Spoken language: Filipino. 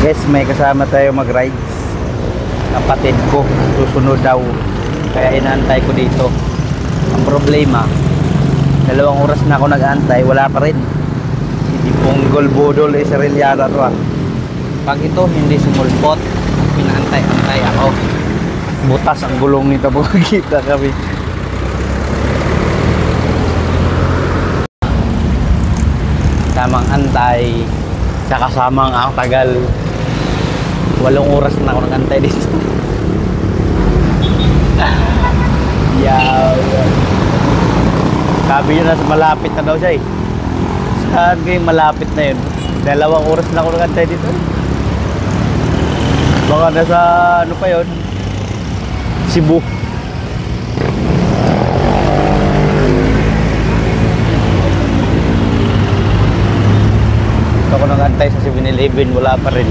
Guys, may kasama tayo mag-rides. Kapatid ko, susunod daw. Kaya inaantay ko dito. Ang problema, 2 oras na ako nag-aantay, wala pa rin. Hindi punggol budol Israeliana to ah. Pag ito hindi sumulpot, pinaantay-antay ako. Butas ang gulong nito, makikita kami. Tamang antay, sa kasamang ang tagal. 8 oras na ako nag-antay dito. Sabi nyo na malapit na daw siya eh. Saan kayo malapit na yun? 2 oras na ako nag-antay dito. Baka nasa ano pa yun, Cebu. Ito ako nag-antay sa 7-Eleven, wala pa rin.